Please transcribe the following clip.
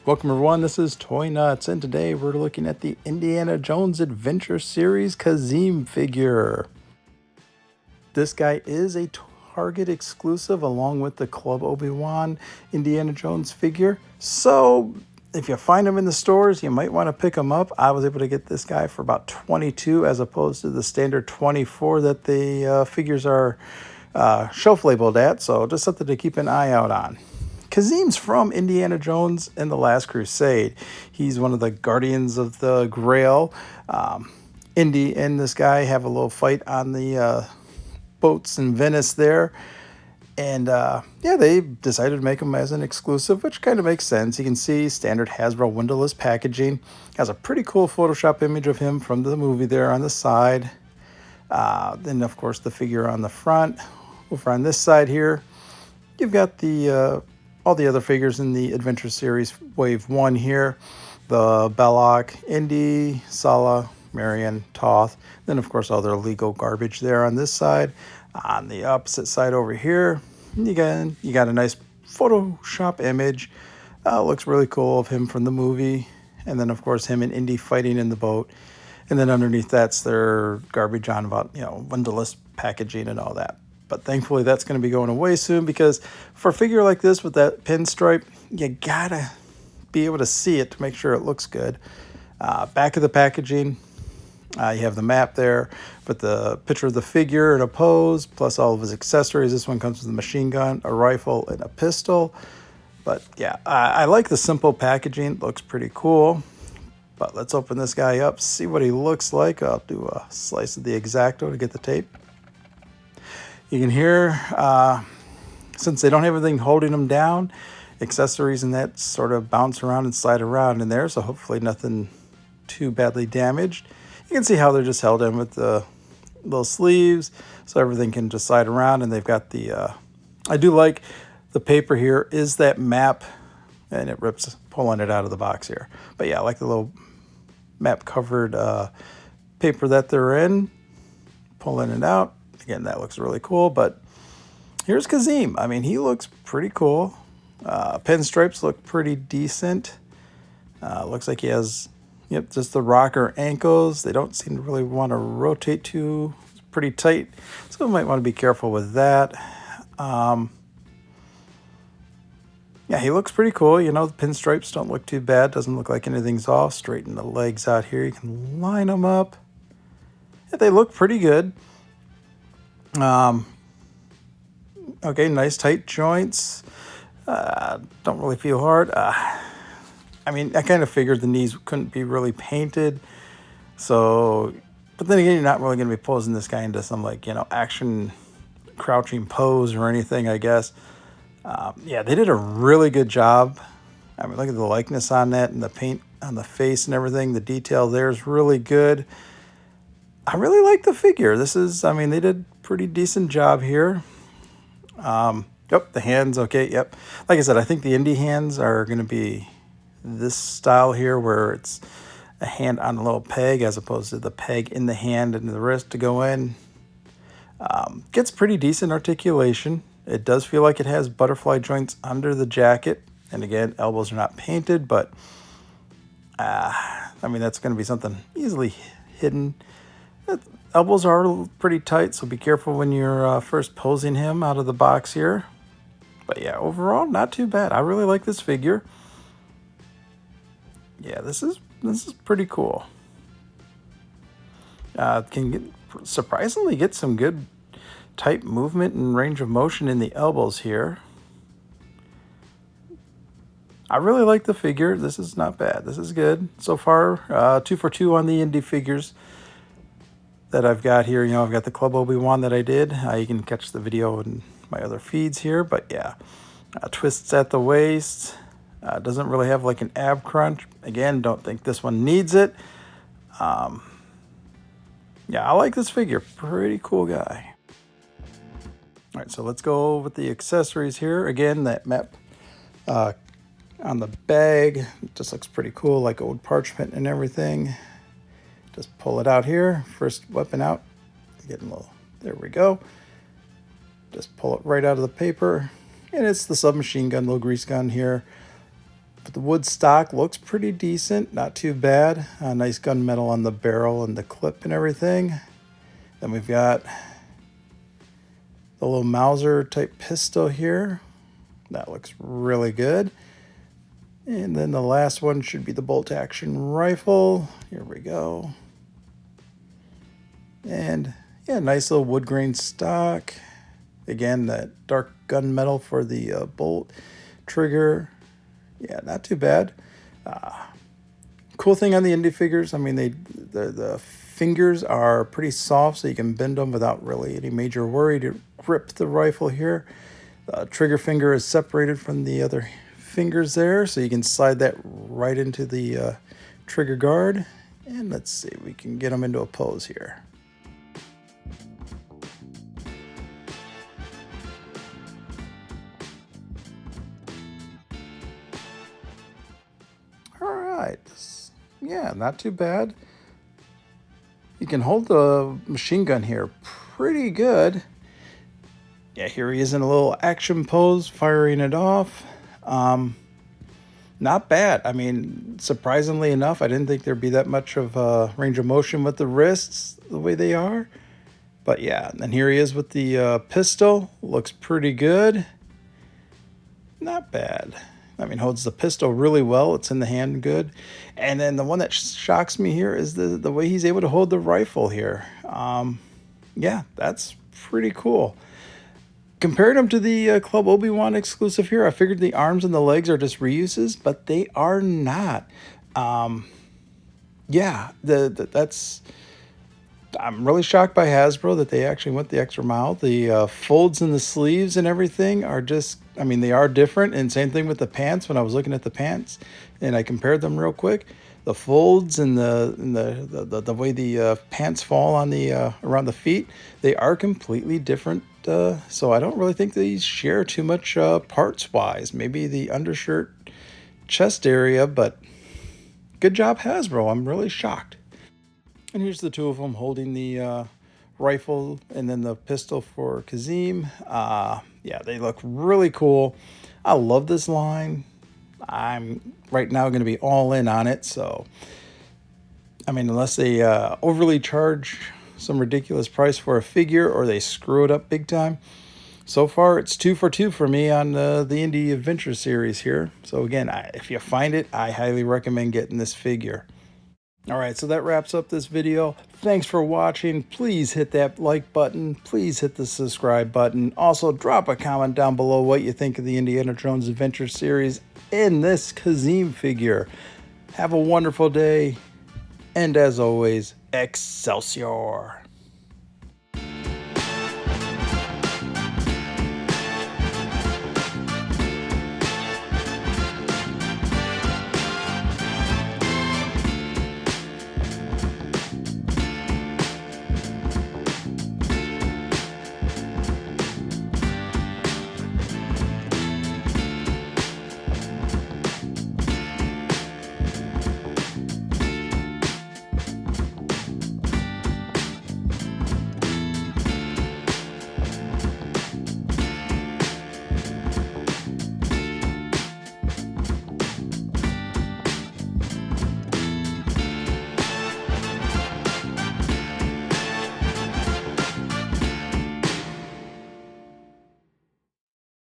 Welcome everyone, this is Toy-Nutz, and today we're looking at the Indiana Jones Adventure Series Kazim figure. This guy is a Target exclusive along with the Club Obi-Wan Indiana Jones figure. So if you find them in the stores, you might want to pick them up. I was able to get this guy for about $22 as opposed to the standard $24 that the figures are shelf labeled at. So just something to keep an eye out on. Kazim's from Indiana Jones and the Last Crusade. He's one of the Guardians of the Grail. Indy and this guy have a little fight on the boats in Venice there. And yeah, they decided to make him as an exclusive, which kind of makes sense. You can see standard Hasbro windowless packaging. Has a pretty cool Photoshop image of him from the movie there on the side. Then, of course, the figure on the front. Over on this side here, you've got the all the other figures in the Adventure Series Wave 1 here. The Belloc, Indy, Sala, Marion, Toth. Then, of course, all their Lego garbage there on this side. On the opposite side over here, you got a nice Photoshop image. Looks really cool of him from the movie. And then, of course, him and Indy fighting in the boat. And then underneath that's their garbage on about, windowless packaging and all that. But thankfully that's going to be going away soon, because for a figure like this with that pinstripe, you gotta be able to see it to make sure it looks good. Back of the packaging, you have the map there with the picture of the figure in a pose, plus all of his accessories. This one comes with a machine gun, a rifle, and a pistol. But yeah, I like the simple packaging. Looks pretty cool. But let's open this guy up, see what he looks like. I'll do a slice of the X-Acto to get the tape. You can hear, since they don't have anything holding them down, accessories and that sort of bounce around and slide around in there, so hopefully nothing too badly damaged. You can see how they're just held in with the little sleeves, so everything can just slide around, and they've got the, I do like the paper here is that map, and it rips pulling it out of the box here. But yeah, I like the little map covered paper that they're in, pulling it out. Again, that looks really cool, but here's Kazim. I mean, he looks pretty cool. Pinstripes look pretty decent. Looks like he has, just the rocker ankles. They don't seem to really want to rotate too. It's pretty tight, so we might want to be careful with that. Yeah, he looks pretty cool. The pinstripes don't look too bad. Doesn't look like anything's off. Straighten the legs out here. You can line them up. Yeah, they look pretty good. Okay, nice tight joints. Don't really feel hard. I mean, I kind of figured the knees couldn't be really painted. So, but then again, you're not really going to be posing this guy into some action crouching pose or anything, I guess. Yeah, they did a really good job. I mean, look at the likeness on that and the paint on the face and everything. The detail there is really good. I really like the figure. They did a pretty decent job here. Yep, the hands, okay, yep. Like I said, I think the Indy hands are going to be this style here, where it's a hand on a little peg as opposed to the peg in the hand and the wrist to go in. Gets pretty decent articulation. It does feel like it has butterfly joints under the jacket. And again, elbows are not painted, but that's going to be something easily hidden. Elbows are pretty tight, so be careful when you're first posing him out of the box here. But yeah, overall, not too bad. I really like this figure. Yeah, this is pretty cool. Can surprisingly get some good tight movement and range of motion in the elbows here. I really like the figure. This is not bad. This is good so far. 2 for 2 on the Indy figures that I've got here. I've got the Club Obi-Wan that I did. You can catch the video in my other feeds here, but yeah, twists at the waist. Doesn't really have like an ab crunch. Again, don't think this one needs it. Yeah, I like this figure. Pretty cool guy. All right, so let's go with the accessories here. Again, that map on the bag just looks pretty cool, like old parchment and everything. Just pull it out here. First weapon out. Getting a little, there we go. Just pull it right out of the paper. And it's the submachine gun, little grease gun here. The wood stock looks pretty decent, not too bad. Nice gunmetal on the barrel and the clip and everything. Then we've got the little Mauser type pistol here. That looks really good. And then the last one should be the bolt action rifle. Here we go. And yeah, nice little wood grain stock. Again, that dark gunmetal for the bolt trigger. Yeah, not too bad. Cool thing on the indie figures, I mean, the fingers are pretty soft, so you can bend them without really any major worry to grip the rifle here. The trigger finger is separated from the other fingers there, so you can slide that right into the trigger guard. And let's see, we can get them into a pose here. All right, yeah, not too bad. You can hold the machine gun here pretty good. Yeah, here he is in a little action pose, firing it off. Not bad. I mean, surprisingly enough, I didn't think there'd be that much of a range of motion with the wrists the way they are. But yeah, and here he is with the pistol. Looks pretty good. Not bad. I mean, holds the pistol really well. It's in the hand good. And then the one that shocks me here is the way he's able to hold the rifle here. Yeah, that's pretty cool. Compared him to the Club Obi-Wan exclusive here, I figured the arms and the legs are just reuses, but they are not. Yeah, that's... I'm really shocked by Hasbro that they actually went the extra mile. The folds in the sleeves and everything are just, I mean, they are different. And same thing with the pants. When I was looking at the pants and I compared them real quick, the folds and the way the pants fall on the around the feet, they are completely different. So I don't really think these share too much parts wise. Maybe the undershirt, chest area, but good job, Hasbro. I'm really shocked. And here's the two of them holding the rifle and then the pistol for Kazim. Yeah, they look really cool. I love this line. I'm right now going to be all in on it. So, I mean, unless they overly charge some ridiculous price for a figure or they screw it up big time. So far, it's 2 for 2 for me on the Indie Adventure series here. So again, if you find it, I highly recommend getting this figure. All right, so that wraps up this video. Thanks for watching. Please hit that like button. Please hit the subscribe button. Also, drop a comment down below what you think of the Indiana Jones Adventure series in this Kazim figure. Have a wonderful day. And as always, Excelsior!